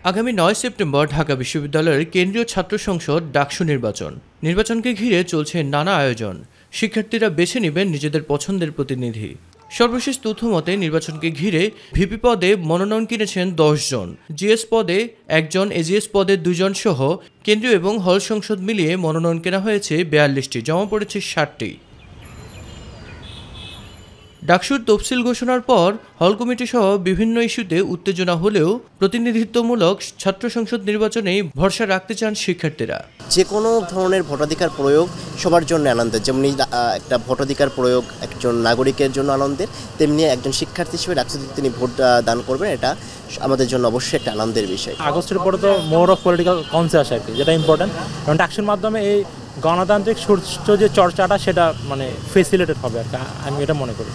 আগামী ৯ সেপ্টেম্বর ঢাকা বিশ্ববিদ্যালয়ের কেন্দ্রীয় ছাত্র সংসদ ডাকসু নির্বাচনকে ঘিরে চলছে নানা আয়োজন। শিক্ষার্থীরা বেছে নেবেন নিজেদের পছন্দের প্রতিনিধি। সর্বশেষ তথ্য মতে নির্বাচনকে ঘিরে ভিপি পদে মনোনয়ন কিনেছেন ১০ জন, জিএস পদে ১ জন, এজিএস পদে ২ জন সহ কেন্দ্রীয় এবং হল সংসদ মিলিয়ে মনোনয়ন কেনা হয়েছে ৪২টি, জমা পড়েছে ৬০টি। ডাকসুর তফসিল ঘোষণার পর হল কমিটি সহ বিভিন্ন ইস্যুতে উত্তেজনা হলেও প্রতিনিধিত্বমূলক ছাত্র সংসদ নির্বাচনেই ভরসা রাখতে চান শিক্ষার্থীরা। যে কোনো ধরনের ভোটাধিকার প্রয়োগ সবার জন্য আনন্দের, যেমনি একটা ভোটাধিকার প্রয়োগ একজন নাগরিকের জন্য আনন্দের, তেমনি একজন শিক্ষার্থী হিসেবে ডাকসুতে তিনি ভোট দান করবেন, এটা আমাদের জন্য অবশ্যই একটা আনন্দের বিষয়। আগস্টের পরে তো মোর অফ পলিটিক্যাল কনসেন্সাস আর কি, যেটা ইম্পর্টেন্ট, কারণ ডাকসুর মাধ্যমে এই গণতান্ত্রিক সুষ্ঠু যে চর্চাটা সেটা ফেসিলিটেট হবে আর কি, আমি এটা মনে করি।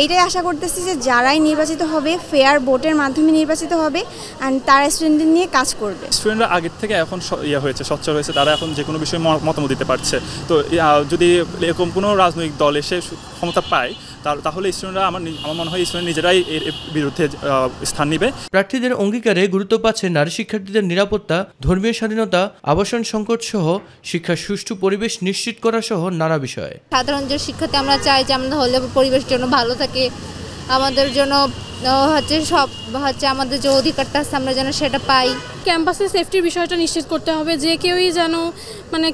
এইটাই আশা করতেছি যে যারাই নির্বাচিত হবে ফেয়ার ভোটের মাধ্যমে নির্বাচিত হবে অ্যান্ড তারা স্টুডেন্টদের নিয়ে কাজ করবে। স্টুডেন্টরা আগের থেকে এখন হয়েছে, স্বচ্ছ হয়েছে, তারা এখন যে কোনো বিষয়ে মতামত দিতে পারছে। তো যদি এরকম কোনো রাজনৈতিক দল এসে ক্ষমতা পায় তাহলে স্টুডেন্টরা আমার মনে হয় স্টুডেন্ট নিজেরাই এর বিরুদ্ধে স্থান নেবে। প্রার্থীদের অঙ্গীকারে গুরুত্ব পাচ্ছে নারী শিক্ষার্থীদের নিরাপত্তা, ধর্মীয় স্বাধীনতা, আবাসন সংকট সহ শিক্ষার সুষ্ঠু পরিবেশ নিশ্চিত করা সহ নানা বিষয়ে। সাধারণ যে শিক্ষার্থী আমরা চাই যে আমাদের হলে পরিবেশের জন্য ভালো থাকে, আমাদের জন্য আমাদের যে অধিকারটা আছে আমরা যেন সেটা পাই। ক্যাম্পাসের সেফটির বিষয়টা নিশ্চিত করতে হবে, যে কেউই যেন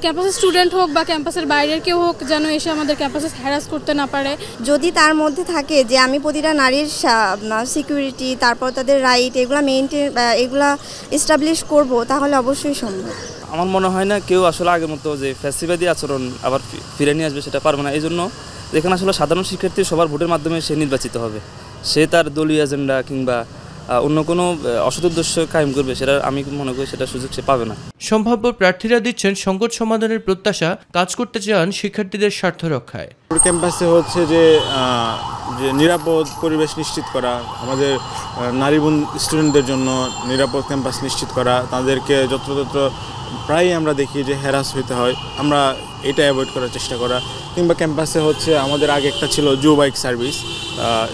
ক্যাম্পাসের স্টুডেন্ট হোক বা ক্যাম্পাসের বাইরের কেউ হোক যেন এসে আমাদের ক্যাম্পাসে হ্যারাস করতে না পারে। যদি তার মধ্যে থাকে যে আমি প্রতিটা নারীর সিকিউরিটি, তারপর তাদের রাইট, এগুলো মেইনটেন, এগুলো এস্টাবলিশ করব, তাহলে অবশ্যই সম্ভব। আমার মনে হয় না কেউ আসলে আগের মতো যে ফ্যাসিবাদী আচরণ আবার ফিরে নিয়ে আসবে, সেটা পারবে না। এই জন্য যেখানে আসলে সাধারণ শিক্ষার্থী সবার ভোটের মাধ্যমে সে নির্বাচিত হবে, সে তার দলীয় এজেন্ডা কিংবা অন্য কোনো অসৎ উদ্দেশ্য কায়েম করবে, সেটা আমি মনে করি সেটা সুযোগ সে পাবে না। সম্ভাব্য প্রার্থীরা দিচ্ছেন সংকট সমাধানের প্রত্যাশা, কাজ করতে চান শিক্ষার্থীদের স্বার্থ রক্ষায়। ক্যাম্পাসে হচ্ছে যে নিরাপদ পরিবেশ নিশ্চিত করা, আমাদের নারী স্টুডেন্টদের জন্য নিরাপদ ক্যাম্পাস নিশ্চিত করা, তাদেরকে যত্রতত্র প্রায়ই আমরা দেখি যে হ্যারাস হইতে হয়, আমরা এটা অ্যাভয়েড করার চেষ্টা করা। কিংবা ক্যাম্পাসে হচ্ছে আমাদের আগে একটা ছিল জো বাইক সার্ভিস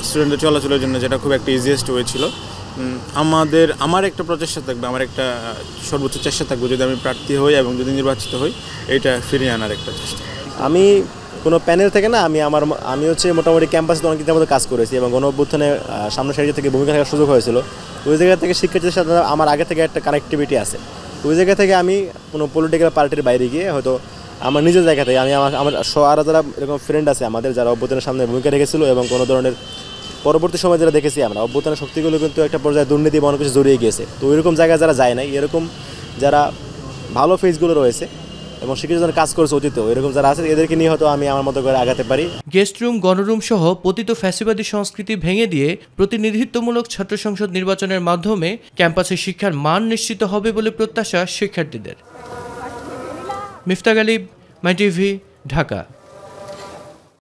স্টুডেন্টদের চলাচলের জন্য, যেটা খুব একটা ইজিয়েস্ট ওয়ে ছিল। আমার একটা প্রচেষ্টা থাকবে, আমার একটা সর্বোচ্চ চেষ্টা থাকবে, যদি আমি প্রার্থী হই এবং যদি নির্বাচিত হই, এইটা ফিরিয়ে আনার একটা চেষ্টা। আমি কোনো প্যানেল থেকে না, আমি হচ্ছে মোটামুটি ক্যাম্পাসে অনেক কিছু কাজ করেছি এবং গণ অভ্যুত্থানে সামনের সারিতে থেকে ভূমিকা থাকার সুযোগ হয়েছিল। ওই জায়গা থেকে শিক্ষার্থীদের সাথে আমার আগে থেকে একটা কানেক্টিভিটি আছে। ওই জায়গা থেকে আমি কোনো পলিটিক্যাল পার্টির বাইরে গিয়ে হয়তো আমার নিজের জায়গা থেকে আমার আরও যারা এরকম ফ্রেন্ড আছে আমাদের, যারা অভ্যুত্থানের সামনে ভূমিকা রেখেছিল এবং কোনো ধরনের পরবর্তী সময় যারা দেখেছি আমরা অভ্যুত্থানের শক্তিগুলো কিন্তু একটা পর্যায়ে দুর্নীতি বা অনেক কিছু জড়িয়ে গিয়েছে। তো ওইরকম জায়গায় যারা যায় নাই, এরকম যারা ভালো ফেসগুলো রয়েছে এবং শিক্ষিত যারা কাজ করেছে অতীত, এরকম যারা আছে, এদেরকে নিয়ে হয়তো আমি আমার মতো করে আগাতে পারি। গেস্ট রুম, গণরুম সহ পতিত ফ্যাসিবাদী সংস্কৃতি ভেঙে দিয়ে প্রতিনিধিত্বমূলক ছাত্র সংসদ নির্বাচনের মাধ্যমে ক্যাম্পাসে শিক্ষার মান নিশ্চিত হবে বলে প্রত্যাশা শিক্ষার্থীদের। মিফতা গালিব, মাই টিভি, ঢাকা।